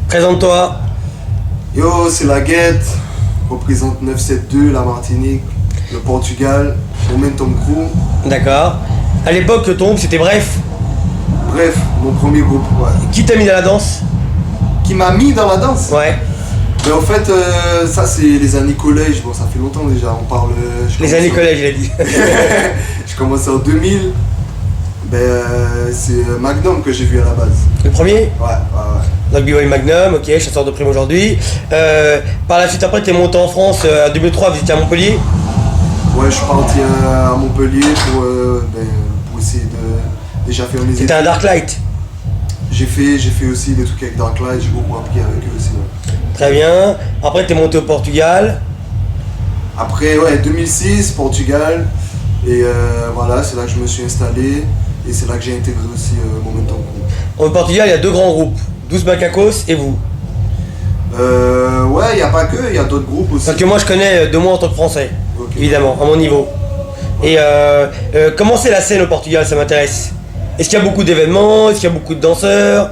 Présente-toi. Yo, c'est la Guette, représente 972, la Martinique, le Portugal, Momentum Crew. D'accord. À l'époque, ton groupe c'était Bref. Bref, mon premier groupe, ouais. Qui t'a mis dans la danse? Qui m'a mis dans la danse? Ouais. Mais en fait, ça c'est les années collège, bon ça fait longtemps déjà, on parle... Les années collège, il a dit. Je commençais en 2000, c'est Magnum que j'ai vu à la base. Le premier? Ouais. Donc B-Boy Magnum, ok, chasseur de primes aujourd'hui. Par la suite, après, t'es monté en France en 2003, vous étiez à Montpellier. Ouais, je suis parti à Montpellier pour essayer de déjà faire mes études. C'était un Darklight. J'ai fait aussi des trucs avec Darklight, j'ai beaucoup appris avec eux aussi. Ouais. Très bien. Après, t'es monté au Portugal. Après, ouais, 2006, Portugal. Et voilà, c'est là que je me suis installé. Et c'est là que j'ai intégré aussi Momentum Crew. Au Portugal, il y a deux grands groupes. 12 Macacos et vous. Ouais, il n'y a pas que, il y a d'autres groupes aussi. Parce que moi, je connais de moi en tant que Français. Okay. Évidemment, à mon niveau. Et comment c'est la scène au Portugal, ça m'intéresse. Est-ce qu'il y a beaucoup d'événements? Est-ce qu'il y a beaucoup de danseurs?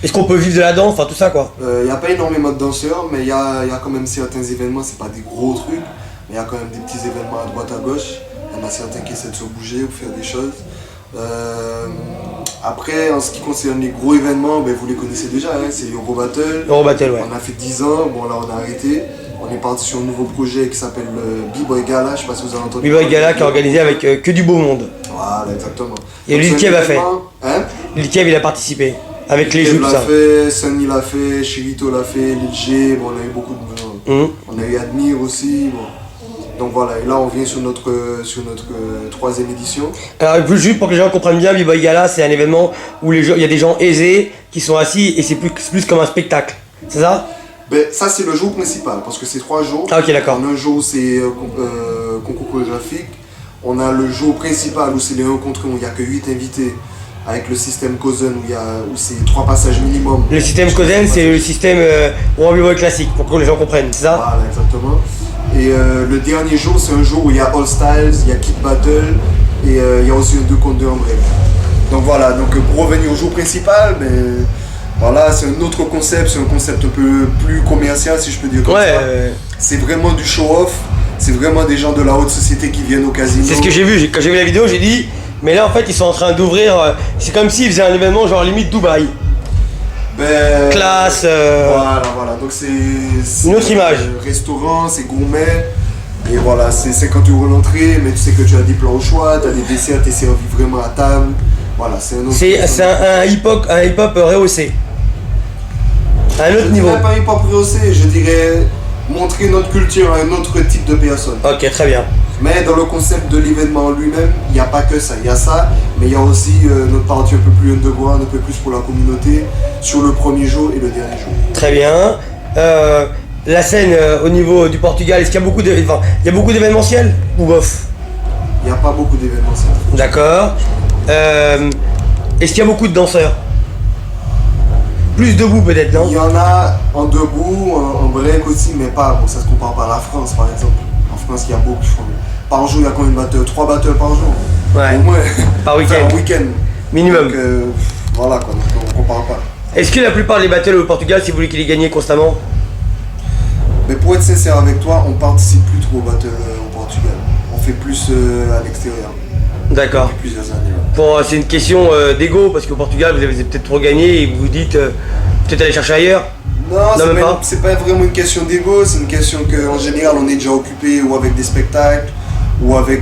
Est-ce qu'on peut vivre de la danse? Enfin, tout ça, quoi. Il n'y a pas énormément de danseurs, mais il y a quand même certains événements, c'est pas des gros trucs, mais il y a quand même des petits événements à droite à gauche. Il y en a certains qui essaient de se bouger ou faire des choses. Après, en ce qui concerne les gros événements, vous les connaissez déjà, hein, c'est Eurobattle. Eurobattle, ouais. On a fait 10 ans, bon là on a arrêté. On est parti sur un nouveau projet qui s'appelle B-Boy Gala, je sais pas si vous avez entendu. B-Boy Gala qui est organisé avec que du beau monde. Voilà, exactement. Et Lil Kev a fait. Hein? Lil Kev il a participé. Avec les Kev jupes, ça. l'a fait, Sunny l'a fait, Chirito l'a fait, Lil G, bon, on a eu beaucoup de... On a eu Admire aussi, bon. Donc voilà, et là on vient sur notre troisième édition. Alors juste pour que les gens comprennent bien, B-Boy Gala c'est un événement où il y a des gens aisés qui sont assis et c'est plus comme un spectacle, c'est ça? Ça c'est le jour principal, parce que c'est 3 jours. Ah ok, d'accord. En un jour c'est concours chorégraphique. On a le jour principal où c'est les rencontres où il n'y a que 8 invités. Avec le système Kozen où c'est 3 passages minimum. Le système Kozen c'est le système B-Boy classique, pour que les gens comprennent, c'est ça? Voilà, exactement. Et le dernier jour, c'est un jour où il y a All Styles, il y a Kid Battle et il y a aussi un 2 contre 2 en bref. Donc voilà, donc pour revenir au jour principal, voilà, c'est un autre concept, c'est un concept un peu plus commercial si je peux dire comme ça. C'est vraiment du show-off, c'est vraiment des gens de la haute société qui viennent au casino. C'est ce que j'ai vu, quand j'ai vu la vidéo, j'ai dit, mais là en fait ils sont en train d'ouvrir, c'est comme s'ils faisaient un événement genre limite Dubaï. Classe. Voilà, donc c'est une autre image. Restaurant, c'est gourmet. Et voilà, c'est 50 € l'entrée, mais tu sais que tu as des plats au choix, tu as des desserts, tu es servi vraiment à table. Voilà, c'est un autre. C'est un hip-hop rehaussé. À un autre niveau. Pas un hip-hop rehaussé, je dirais montrer notre culture à un autre type de personne. Ok, très bien. Mais dans le concept de l'événement lui-même, il n'y a pas que ça. Il y a ça, mais il y a aussi notre partie un peu plus underground, un peu plus pour la communauté, sur le premier jour et le dernier jour. Très bien. La scène au niveau du Portugal, est-ce qu'il y a beaucoup d'événements? Il y a beaucoup d'événementiels ou bof? Il n'y a pas beaucoup d'événementiels. D'accord. Est-ce qu'il y a beaucoup de danseurs? Plus debout peut-être, non? Il y en a en debout, en break aussi, mais pas, bon, ça se compare pas à la France par exemple. En France, il y a beaucoup, je crois. Par jour, il y a combien de battles? 3 battles par jour. Ouais. Au moins. Par week-end. Un week-end. Minimum. Donc, voilà quoi, donc on compare pas. Est-ce que la plupart des battles au Portugal, si vous voulez qu'ils les gagnent constamment? Mais pour être sincère avec toi, on participe plus trop aux battles au Portugal. On fait plus à l'extérieur. D'accord. Depuis plusieurs années. Bon, c'est une question d'ego, parce qu'au Portugal, vous avez peut-être trop gagné et vous vous dites peut-être aller chercher ailleurs. Non, c'est pas vraiment une question d'ego, c'est une question qu'en général on est déjà occupé ou avec des spectacles, ou avec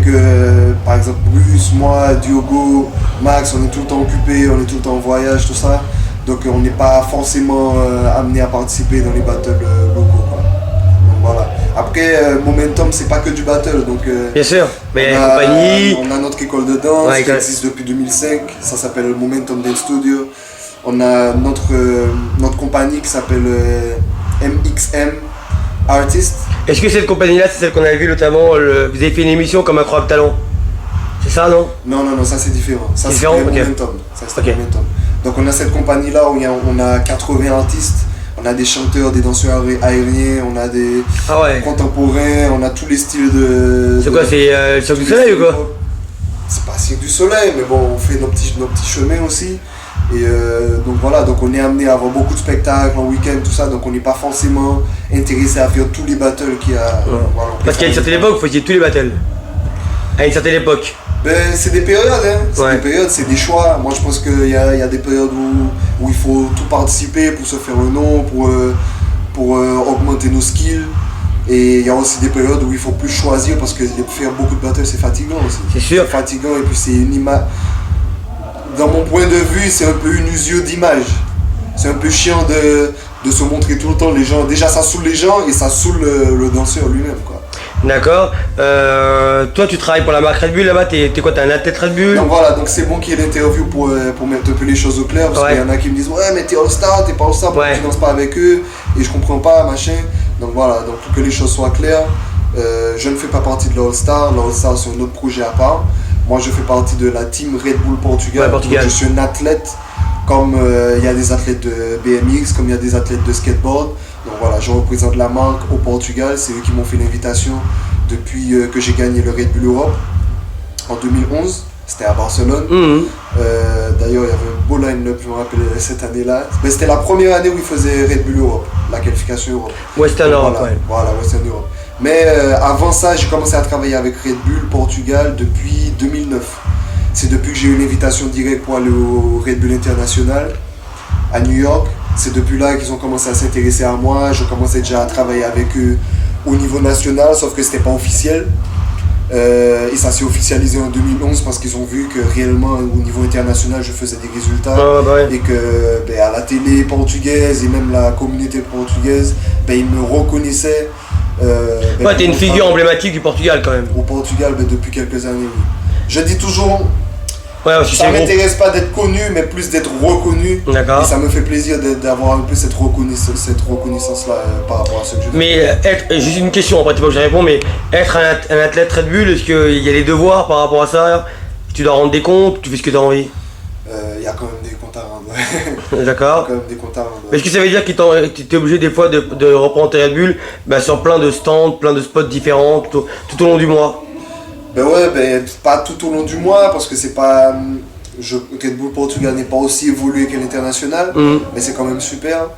par exemple Bruce, moi, Diogo, Max, on est tout le temps occupé, on est tout le temps en voyage, tout ça. Donc on n'est pas forcément amené à participer dans les battles locaux. Quoi. Donc voilà. Après, Momentum, c'est pas que du battle, donc bien sûr, mais compagnie. On a notre école de danse qui existe depuis 2005, ça s'appelle Momentum Dance Studio. On a notre compagnie qui s'appelle MXM Artist. Est-ce que cette compagnie-là, c'est celle qu'on avait vue notamment, vous avez fait une émission comme Incroyable Talent? C'est ça, non? Non, ça c'est différent. Ça c'est Momentum. Ça c'est Momentum. Donc on a cette compagnie-là où on a 80 artistes. On a des chanteurs, des danseurs aériens, on a des contemporains, on a tous les styles de... C'est quoi, c'est le Cirque du Soleil ou quoi? C'est pas Cirque du Soleil, mais bon, on fait nos petits chemins aussi. Et donc voilà, donc on est amené à avoir beaucoup de spectacles en week-end, tout ça, donc on n'est pas forcément intéressé à faire tous les battles qu'il y a. Voilà, parce qu'à une certaine époque, vous faisiez tous les battles. À une certaine époque. Ben, c'est des périodes, hein. C'est des périodes, c'est des choix. Moi je pense qu'il y a des périodes où il faut tout participer pour se faire un nom, pour augmenter nos skills. Et il y a aussi des périodes où il faut plus choisir parce que faire beaucoup de battles c'est fatigant aussi. C'est sûr. C'est fatigant et puis c'est une image. Dans mon point de vue, c'est un peu une usure d'image. C'est un peu chiant de se montrer tout le temps les gens. Déjà ça saoule les gens et ça saoule le danseur lui-même, quoi. D'accord. Toi tu travailles pour la marque Red Bull là-bas, t'es quoi, t'es un athlète Red Bull? Donc voilà, donc c'est bon qu'il y ait l'interview pour mettre un peu les choses au clair. Parce qu'il y en a qui me disent ouais mais t'es All-Star, t'es pas All-Star, pourquoi tu danses pas avec eux? Et je comprends pas, machin. Donc voilà, donc pour que les choses soient claires, je ne fais pas partie de l'All-Star. L'All-Star c'est un autre projet à part. Moi je fais partie de la team Red Bull Portugal. Donc, je suis un athlète comme il y a des athlètes de BMX, comme il y a des athlètes de skateboard. Donc voilà, je représente la marque au Portugal. C'est eux qui m'ont fait l'invitation depuis que j'ai gagné le Red Bull Europe en 2011. C'était à Barcelone. D'ailleurs, il y avait un beau line-up, je me rappelle, cette année-là. Mais c'était la première année où ils faisaient Red Bull Europe, la qualification Europe. Western Europe, ouais. Voilà, Western Europe. Mais avant ça, j'ai commencé à travailler avec Red Bull Portugal depuis 2009. C'est depuis que j'ai eu une invitation directe pour aller au Red Bull International à New York. C'est depuis là qu'ils ont commencé à s'intéresser à moi. Je commençais déjà à travailler avec eux au niveau national, sauf que c'était pas officiel. Et ça s'est officialisé en 2011 parce qu'ils ont vu que réellement au niveau international je faisais des résultats et que à la télé portugaise et même la communauté portugaise ils me reconnaissaient. T'es une figure emblématique du Portugal quand même. Au Portugal depuis quelques années, oui. Je dis toujours, ça m'intéresse pas d'être connu mais plus d'être reconnu. D'accord. Et ça me fait plaisir d'avoir un peu cette reconnaissance là par rapport à ce que je fais. Mais juste une question, après tu peux que je réponds, mais être un athlète Red Bull, est-ce qu'il y a des devoirs par rapport à ça? Tu dois rendre des comptes, tu fais ce que tu as envie? Il y a quand même des comptes à rendre. D'accord. Quand même des comptes à rendre. Est-ce que ça veut dire que tu es obligé des fois de représenter Red Bull sur plein de stands, plein de spots différents tout au long du mois? Pas tout au long du mois parce que c'est pas. Red Bull Portugal n'est pas aussi évolué que l'international, mais c'est quand même super.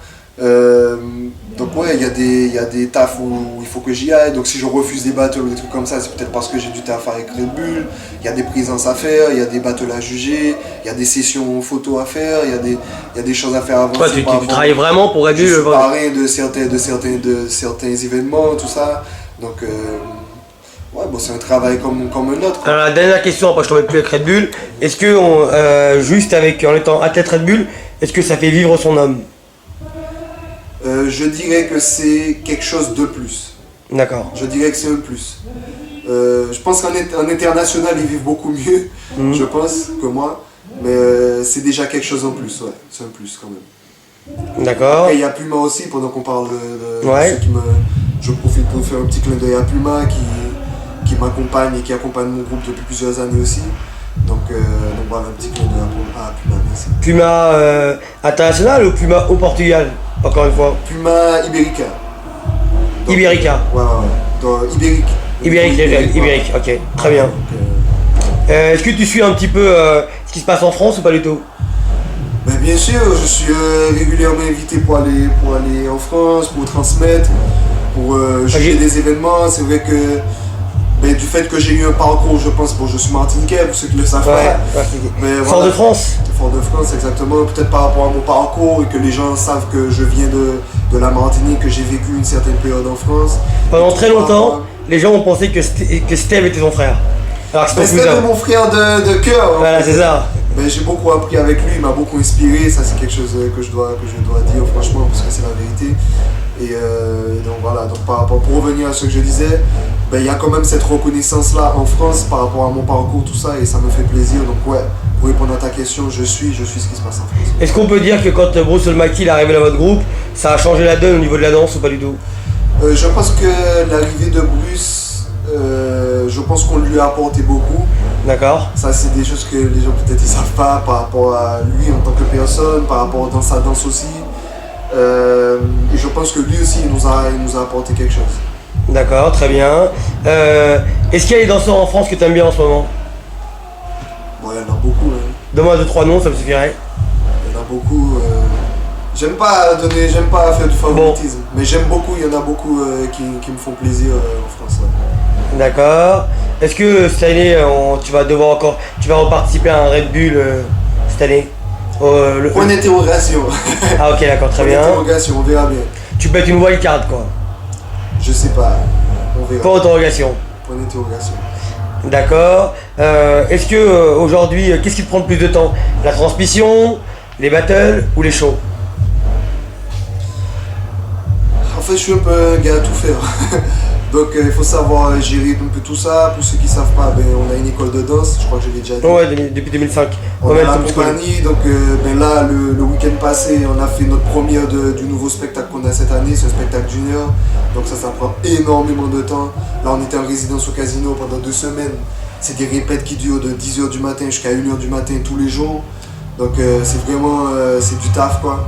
Donc il y a des tafs où il faut que j'y aille. Donc si je refuse des battles ou des trucs comme ça, c'est peut-être parce que j'ai du taf avec Red Bull. Il y a des présences à faire, il y a des battles à juger, il y a des sessions photos à faire, il y a des choses à faire avant. Tu travailles vraiment pour Red Bull? Je suis parrain de certains événements, tout ça. Donc c'est un travail comme un autre. Alors la dernière question, après je t'embête plus avec Red Bull. Est-ce que juste en étant athlète Red Bull, est-ce que ça fait vivre son homme? Je dirais que c'est quelque chose de plus. D'accord. Je dirais que c'est un plus. Je pense qu'en international, ils vivent beaucoup mieux, je pense, que moi. Mais c'est déjà quelque chose en plus, ouais. C'est un plus quand même. D'accord. Et il y a Puma aussi, pendant qu'on parle de ceux qui me... Je profite pour faire un petit clin d'œil à Puma qui m'accompagne et qui accompagne mon groupe depuis plusieurs années aussi. Donc voilà, un petit clin d'œil à Puma, merci. Puma international ou Puma au Portugal, encore une fois? Puma Ibérica. Ibérica. Ouais. Donc, Ibérique, ok, très bien. Est-ce que tu suis un petit peu ce qui se passe en France ou pas du tout? Bien sûr, je suis régulièrement invité pour aller en France, pour transmettre, pour juger des événements. C'est vrai que du fait que j'ai eu un parcours, je pense, je suis martiniquais, pour ceux qui le savent pas. Fort de France. Fort de France, exactement. Peut-être par rapport à mon parcours et que les gens savent que je viens de la Martinique, que j'ai vécu une certaine période en France. Pendant très longtemps, les gens ont pensé que Steve était ton frère. Alors que Steve est mon frère de cœur. Voilà, c'est ça. J'ai beaucoup appris avec lui, il m'a beaucoup inspiré, ça c'est quelque chose que je dois dire franchement parce que c'est la vérité. Et donc voilà, pour revenir à ce que je disais, il y a quand même cette reconnaissance là en France par rapport à mon parcours, tout ça, et ça me fait plaisir. Donc ouais, pour répondre à ta question, je suis ce qui se passe en France. Est-ce qu'on peut dire que quand Bruce Almighty est arrivé dans votre groupe, ça a changé la donne au niveau de la danse ou pas du tout? Je pense que l'arrivée de Bruce, je pense qu'on lui a apporté beaucoup. D'accord. Ça c'est des choses que les gens peut-être ils savent pas par rapport à lui en tant que personne, par rapport dans sa danse aussi. Et je pense que lui aussi il nous a apporté quelque chose. D'accord, très bien. Est-ce qu'il y a des danseurs en France que tu aimes bien en ce moment? Ouais, il y en a beaucoup. Hein. Donne-moi 2-3 noms, ça me suffirait. Il y en a beaucoup. J'aime pas faire du favoritisme, mais j'aime beaucoup, il y en a beaucoup qui me font plaisir en France. Ouais. D'accord. Est-ce que cette année, tu vas reparticiper à un Red Bull cette année Point d'interrogation. Ah ok, d'accord, très bien. Point d'interrogation, on verra bien. Tu peux être une wildcard quoi. Je sais pas, on verra. Point d'interrogation. Point d'interrogation. D'accord. Est-ce que aujourd'hui, qu'est-ce qui te prend le plus de temps? La transmission, les battles ou les shows? En fait, je suis un peu un gars à tout faire. Donc, il faut savoir gérer un peu tout ça. Pour ceux qui ne savent pas, on a une école de danse, je crois que je l'ai déjà dit. Ouais, depuis 2005. On a la compagnie, donc là, le week-end passé, on a fait notre première du nouveau spectacle qu'on a cette année, ce spectacle junior. Donc ça prend énormément de temps. Là, on était en résidence au casino pendant 2 semaines. C'est des répètes qui durent de 10h du matin jusqu'à 1h du matin tous les jours. Donc c'est vraiment c'est du taf quoi.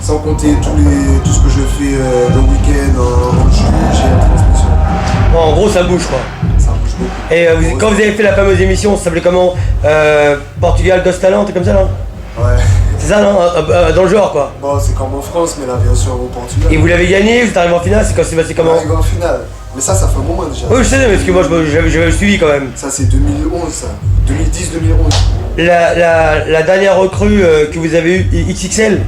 Sans compter tout ce que je fais le week-end, en juge et en transmission. Bon, en gros, ça bouge quoi. Ça bouge beaucoup. Et quand vous avez fait la fameuse émission, ça s'appelait comment Portugal Ghost Talent, c'est comme ça, non? Ouais. C'est ça, non? Dans le genre quoi. Bon, c'est comme en France, mais la version au Portugal. Et vous l'avez gagné, vous êtes arrivé en finale, c'est comment? On est arrivé en finale. Mais ça fait un moment déjà. Oui, je sais, parce que moi j'avais suivi quand même. Ça, c'est 2011, ça. 2010-2011. La dernière recrue que vous avez eue, XXL,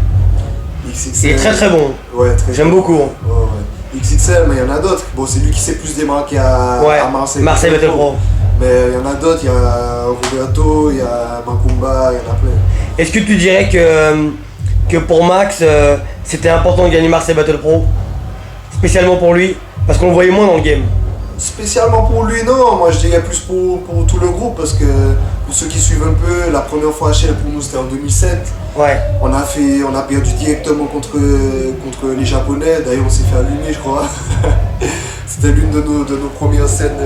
XXL. il est très très bon. Ouais, très J'aime bon. beaucoup. Hein. Ouais. XXL, mais il y en a d'autres. Bon, c'est lui qui s'est plus démarqué à Marseille. Marseille Battle Pro. Mais il y en a d'autres, il y a Roberto, il y a Macumba, il y en a plein. Est-ce que tu dirais que pour Max, c'était important de gagner Marseille Battle Pro? Spécialement pour lui? Parce qu'on le voyait moins dans le game. Spécialement pour lui, non. Moi, je dirais plus pour tout le groupe. Parce que pour ceux qui suivent un peu, la première fois HL pour nous, c'était en 2007. Ouais. On a perdu directement contre les Japonais. D'ailleurs, on s'est fait allumer, je crois. C'était l'une de nos premières scènes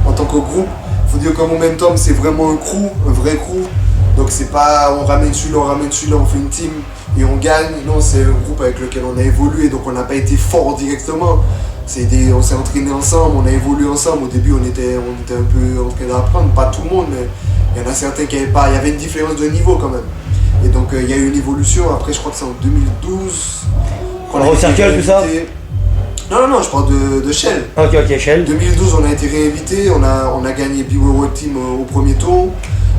en tant que groupe. Il faut dire qu'en Momentum, c'est vraiment un crew, un vrai crew. Donc c'est pas on ramène celui-là, on fait une team et on gagne. Non, c'est un groupe avec lequel on a évolué, donc on n'a pas été fort directement. On s'est entraîné ensemble, on a évolué ensemble. Au début, on était un peu en train d'apprendre, pas tout le monde, mais il y en a certains qui n'avaient pas. Il y avait une différence de niveau quand même. Et donc il y a eu une évolution. Après, je crois que c'est en 2012. Rose Circle, tout ça? Non, je parle de Shell. Ok, Shell. 2012, on a été réinvité, on a gagné B-World Team au premier tour.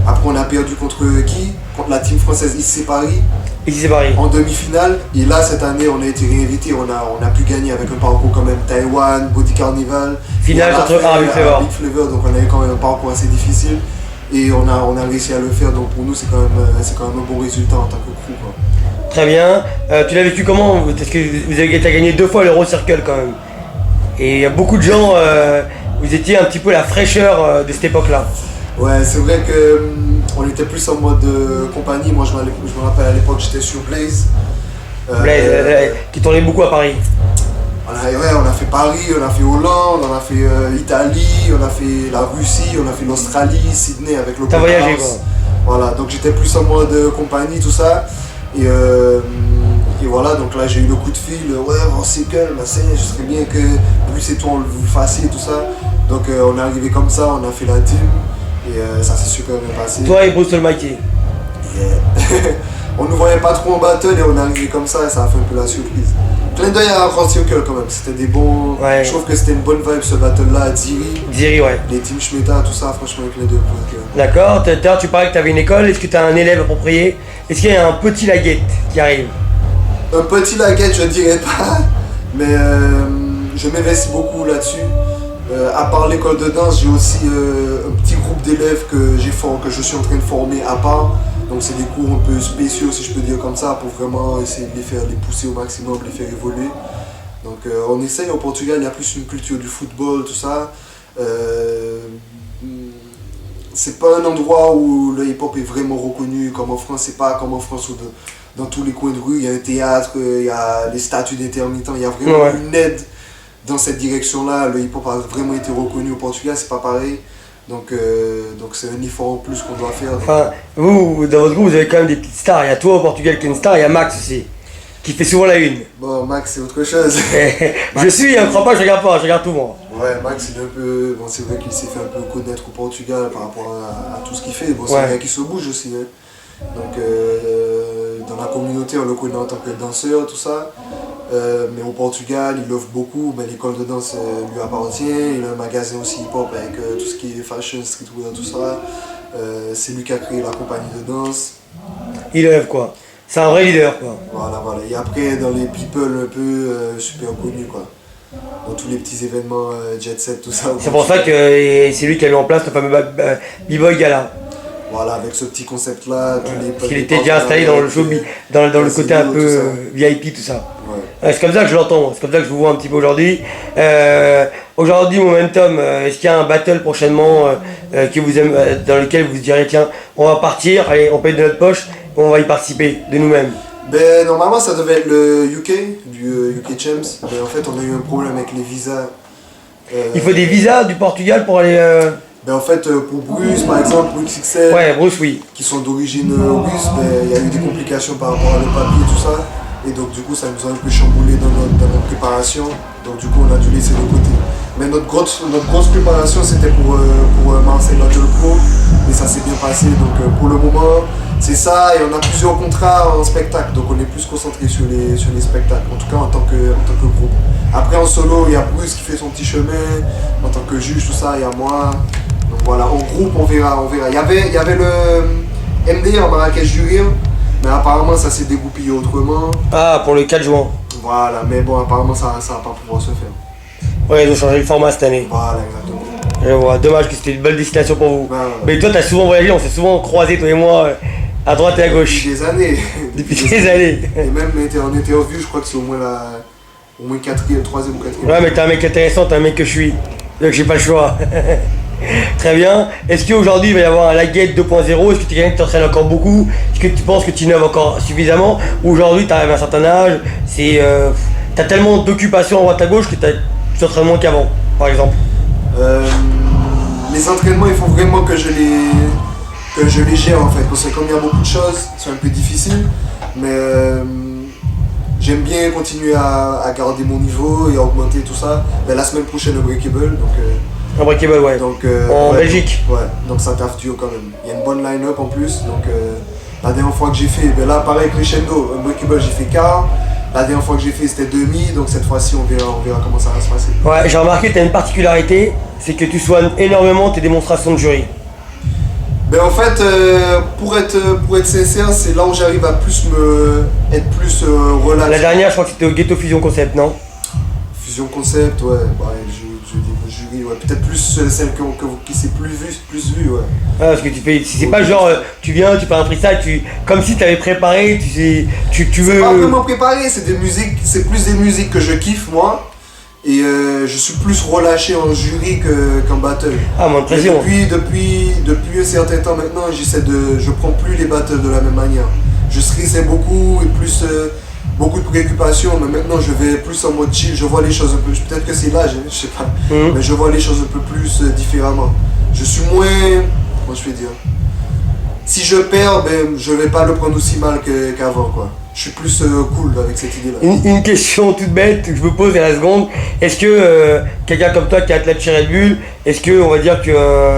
Après, on a perdu contre qui? Contre la team française IC Paris. IC Paris. En demi-finale. Et là, cette année, on a été réinvité, on a pu gagner avec un parcours quand même Taïwan, Body Carnival. Finale contre Big Flavor. Donc on a eu quand même un parcours assez difficile. Et on a réussi à le faire, donc pour nous, c'est quand même un bon résultat en tant que crew, quoi. Très bien. Tu l'as vécu comment? Parce que vous avez gagné 2 fois l'Euro Circle quand même. Et il y a beaucoup de gens, vous étiez un petit peu la fraîcheur de cette époque-là. Ouais, c'est vrai qu'on était plus en mode compagnie. Moi, je me rappelle à l'époque, j'étais sur Blaze. Qui tournait beaucoup à Paris. On a fait Paris, on a fait Hollande, on a fait Italie, on a fait la Russie, on a fait l'Australie, Sydney avec le. T'as voyagé quoi. Voilà, donc j'étais plus en mode compagnie, tout ça. Et voilà, donc là j'ai eu le coup de fil, c'est que je serais bien que Bruce et toi vous le fassiez, tout ça. Donc on est arrivé comme ça, on a fait la team et ça s'est super bien passé. Toi et Bruce Almighty. Yeah. On ne voyait pas trop en battle et on est arrivé comme ça et ça a fait un peu la surprise. Plein d'œil à Rose Circle quand même, c'était des bons. Ouais. Je trouve que c'était une bonne vibe ce battle là, Ziri, ouais. Les teams Shmeta, tout ça, franchement avec les deux. D'accord, tu parlais que tu avais une école, est-ce que tu as un élève approprié? Est-ce qu'il y a un petit Laguette qui arrive? Un petit Laguette, je dirais pas, mais je m'investis beaucoup là-dessus. À part l'école de danse, j'ai aussi un petit groupe d'élèves que je suis en train de former à part. Donc c'est des cours un peu spéciaux, si je peux dire comme ça, pour vraiment essayer de les pousser au maximum, de les faire évoluer. Donc on essaye. Au Portugal, il y a plus une culture du football, tout ça. C'est pas un endroit où le hip-hop est vraiment reconnu comme en France. C'est pas comme en France où dans tous les coins de rue, il y a un théâtre, il y a les statues d'intermittents, il y a vraiment une aide dans cette direction-là. Le hip-hop a vraiment été reconnu au Portugal, c'est pas pareil. Donc c'est un effort en plus qu'on doit faire. Enfin, vous, dans votre groupe, vous avez quand même des petites stars. Il y a toi au Portugal qui est une star, il y a Max aussi, qui fait souvent la une. Bon, Max, c'est autre chose. Je suis, ne crois pas, je regarde tout moi. Ouais, Ouais, Max, il est un peu. Bon, c'est vrai qu'il s'est fait un peu connaître au Portugal par rapport à tout ce qu'il fait. Bon, c'est vrai qu'il se bouge aussi. Hein. Donc, dans la communauté, on le connaît en tant que danseur, tout ça. Mais au Portugal, il offre beaucoup. Ben, l'école de danse lui appartient. Il a un magasin aussi hip-hop avec tout ce qui est fashion, streetwear, tout ça. C'est lui qui a créé la compagnie de danse. Il lève quoi. C'est un vrai leader quoi. Voilà. Et après, dans les people un peu super connus quoi. Dans tous les petits événements jet set, tout ça. C'est pour ça que c'est lui qui a mis en place le fameux B-Boy Gala. Voilà, avec ce petit concept là. Parce qu'il était déjà installé dans le show, dans le côté un peu VIP, tout ça. Ouais. C'est comme ça que je l'entends, c'est comme ça que je vous vois un petit peu aujourd'hui. Aujourd'hui, Momentum, est-ce qu'il y a un battle prochainement que vous aimez, dans lequel vous direz tiens, on va partir, allez, on paye de notre poche, on va y participer de nous-mêmes? Ben, normalement, ça devait être le UK, du UK Champs. Mais en fait, on a eu un problème avec les visas. Il faut des visas du Portugal pour aller. Ben, en fait, pour Bruce, par exemple, Bruce XL, ouais, Bruce, oui. Qui sont d'origine russe, ben, il y a eu des complications par rapport à le papier et tout ça. Et donc, du coup, ça nous a un peu chamboulé dans notre préparation. Donc, du coup, on a dû laisser de côté. Mais notre grosse préparation, c'était pour Marseille Battle Pro. Et ça s'est bien passé. Donc, pour le moment, c'est ça. Et on a plusieurs contrats en spectacle. Donc, on est plus concentré sur les spectacles. En tout cas, en tant que groupe. Après, en solo, il y a Bruce qui fait son petit chemin. En tant que juge, tout ça, il y a moi. Donc, voilà, en groupe, on verra. Il y avait le MD en Marrakech du Rire. Mais apparemment, ça s'est dégoupillé autrement. Ah, pour le 4 juin. Voilà, mais bon, apparemment, ça va pas pouvoir se faire. Ouais, ils ont changé le format cette année. Voilà, exactement. Je vois, dommage que c'était une belle destination pour vous. Ouais. Mais toi, t'as souvent voyagé, on s'est souvent croisés, toi et moi, à droite et à gauche. Depuis des années. Depuis des années. Et même en interview, je crois que c'est au moins 4e, 3e ou 4e. Ouais, mais t'es un mec intéressant, t'es un mec que je suis. Donc j'ai pas le choix. Très bien. Est-ce qu'aujourd'hui il va y avoir un Laguette 2.0? Est-ce que tu es quelqu'un qui t'entraîne encore beaucoup? Est-ce que tu penses que tu innoves encore suffisamment? Ou aujourd'hui tu arrives à un certain âge, t'as tellement d'occupations à droite à gauche que tu t'entraînes moins qu'avant, par exemple? Les entraînements, il faut vraiment que je les gère en fait. Parce que comme il y a beaucoup de choses, c'est un peu difficile. Mais j'aime bien continuer à garder mon niveau et à augmenter tout ça. Mais la semaine prochaine, le Breakable. Unbreakable, ouais. Donc, en Belgique. Ouais, donc ça taffe dur quand même. Il y a une bonne line-up en plus. Donc la dernière fois que j'ai fait, là pareil Crescendo, Unbreakable j'ai fait quart. La dernière fois que j'ai fait c'était demi, donc cette fois-ci on verra comment ça va se passer. Ouais, j'ai remarqué que tu as une particularité, c'est que tu soignes énormément tes démonstrations de jury. Ben en fait, pour être sincère, c'est là où j'arrive à être plus relax. La dernière, je crois que c'était au Ghetto Fusion Concept, non? Fusion Concept, ouais, je dis jury, ouais. Peut-être plus celle qui s'est plus vue, ouais. Ah, parce que tu fais, c'est pas genre, tu viens, tu fais un freestyle, comme si tu avais préparé, tu veux... C'est pas vraiment préparé, c'est plus des musiques que je kiffe, moi. Et je suis plus relâché en jury qu'en battle. Ah, mon impression. Depuis un certain temps maintenant, je prends plus les battles de la même manière. Je stressais beaucoup et plus... beaucoup de préoccupations, mais maintenant je vais plus en mode chill, je vois les choses un peu, peut-être que c'est l'âge, je sais pas, mais je vois les choses un peu plus différemment. Je suis moins, comment je vais dire, si je perds, ben, je vais pas le prendre aussi mal qu'avant quoi. Je suis plus cool avec cette idée-là. Une question toute bête que je me pose à la seconde, est-ce que quelqu'un comme toi qui est athlète chez Red Bull, est-ce que on va dire que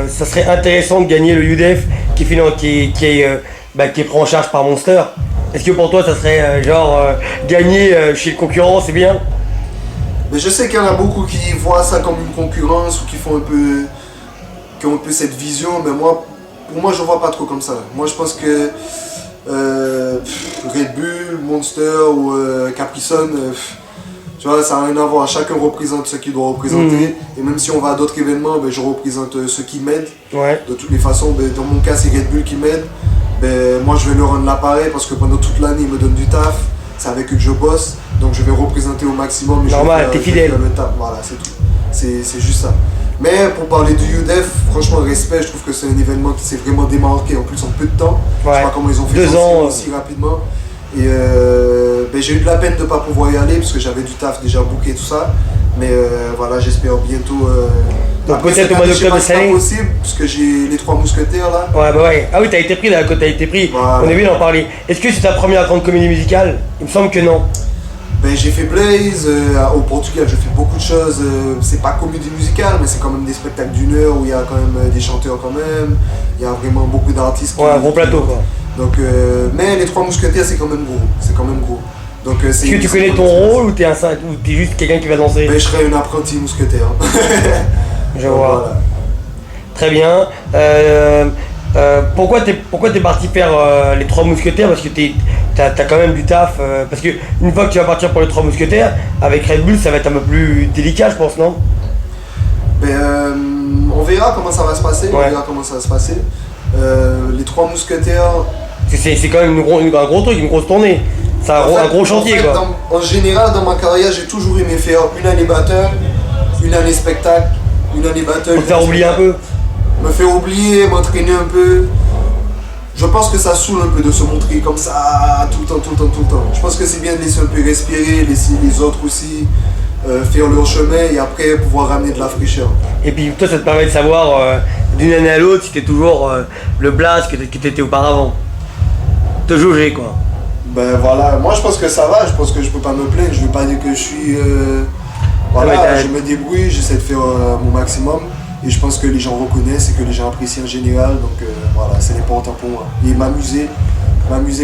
ça serait intéressant de gagner le UDF qui est pris en charge par Monster? Est-ce que pour toi ça serait gagner chez le concurrent, c'est bien? Mais je sais qu'il y en a beaucoup qui voient ça comme une concurrence ou qui ont un peu cette vision, mais pour moi je vois pas trop comme ça. Moi je pense que Red Bull, Monster ou Capri Sun, tu vois, ça n'a rien à voir. Chacun représente ce qu'il doit représenter. Et même si on va à d'autres événements, ben, je représente ceux qui m'aident. Ouais. De toutes les façons, ben, dans mon cas c'est Red Bull qui m'aide. Ben, moi je vais leur rendre l'appareil parce que pendant toute l'année ils me donnent du taf, c'est avec eux que je bosse, donc je vais représenter au maximum. Normal, t'es fidèle. Le taf. Voilà, c'est tout. C'est juste ça. Mais pour parler du UDEF, franchement respect, je trouve que c'est un événement qui s'est vraiment démarqué en plus en peu de temps. Ouais. Je sais pas comment ils ont fait 2 ans aussi rapidement. Et ben, j'ai eu de la peine de ne pas pouvoir y aller parce que j'avais du taf déjà booké tout ça. Mais voilà, j'espère bientôt. Donc peut-être au mois d'octobre cette année. C'est pas possible parce que j'ai les 3 mousquetaires là. Ouais, bah ouais. Ah oui, t'as été pris là, quand t'as été pris. Voilà. On est venu d'en parler. Est-ce que c'est ta première grande comédie musicale? Il me semble que non. Ben, j'ai fait Blaze, au Portugal je fais beaucoup de choses, c'est pas comédie musicale mais c'est quand même des spectacles d'1 heure où il y a quand même des chanteurs quand même, il y a vraiment beaucoup d'artistes. Ouais, un gros plateau quoi. Donc, mais les Trois Mousquetaires c'est quand même gros, Donc, est-ce que tu connais ton rôle ou t'es juste quelqu'un qui va danser? Ben, je serais un apprenti mousquetaire. Je vois. Voilà. Très bien. Pourquoi t'es parti faire les Trois Mousquetaires? Parce que t'as quand même du taf. Parce que une fois que tu vas partir pour les Trois Mousquetaires, avec Red Bull, ça va être un peu plus délicat, je pense, non? Ben, on verra comment ça va se passer. Les Trois Mousquetaires. C'est quand même un gros truc, une grosse tournée. C'est un gros chantier, quoi. En général, dans ma carrière, j'ai toujours aimé faire une année battle, une année spectacle, une année battle. Pour te faire oublier un peu. Me faire oublier, m'entraîner un peu. Je pense que ça saoule un peu de se montrer comme ça tout le temps. Je pense que c'est bien de laisser un peu respirer, laisser les autres aussi faire leur chemin et après pouvoir ramener de la fraîcheur. Et puis toi, ça te permet de savoir d'une année à l'autre si t'es toujours le blast que t'étais auparavant. Te jauger, quoi. Ben voilà, moi je pense que ça va, je pense que je peux pas me plaindre, je veux pas dire que je suis... voilà, je me débrouille, j'essaie de faire mon maximum. Et je pense que les gens reconnaissent et que les gens apprécient en général, donc voilà, c'est important pour moi. Et m'amuser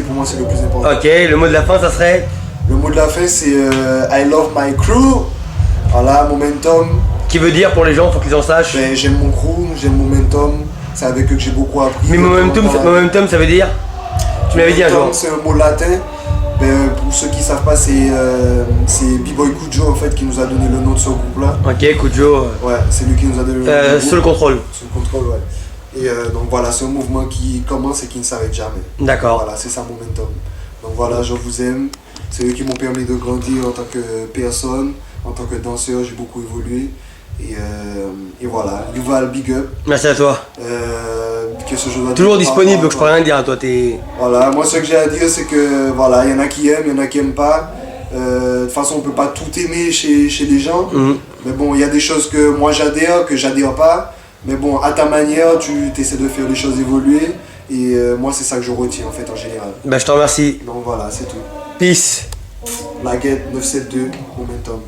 pour moi c'est le plus important. Ok, le mot de la fin ça serait? Le mot de la fin c'est I love my crew. Voilà, Momentum. Qui veut dire pour les gens, faut qu'ils en sachent? Ben, j'aime mon crew, j'aime Momentum, c'est avec eux que j'ai beaucoup appris. Mais momentum ça veut dire? Tu m'avais dit un jour. C'est un mot latin. Ben, pour ceux qui savent pas, c'est B-Boy Kujo en fait qui nous a donné le nom de ce groupe là. Ok, Kujo. Ouais, c'est lui qui nous a donné le nom. Sous le contrôle. Sous le contrôle, ouais. Et donc voilà, c'est un mouvement qui commence et qui ne s'arrête jamais. D'accord. Voilà, c'est ça Momentum. Donc voilà, je vous aime. C'est eux qui m'ont permis de grandir en tant que personne, en tant que danseur, j'ai beaucoup évolué. Et voilà, Yuval, big up. Merci à toi. Toujours disponible, donc je peux rien dire à toi. Voilà, moi ce que j'ai à dire c'est que voilà, il y en a qui aiment, il y en a qui aiment pas. De toute façon on peut pas tout aimer chez les gens. Mais bon, il y a des choses que moi j'adhère, que j'adhère pas. Mais bon, à ta manière, tu essaies de faire les choses évoluer. Et moi c'est ça que je retiens en fait en général. Bah je te remercie. Donc voilà, c'est tout. Peace. Laguette 972 Momentum.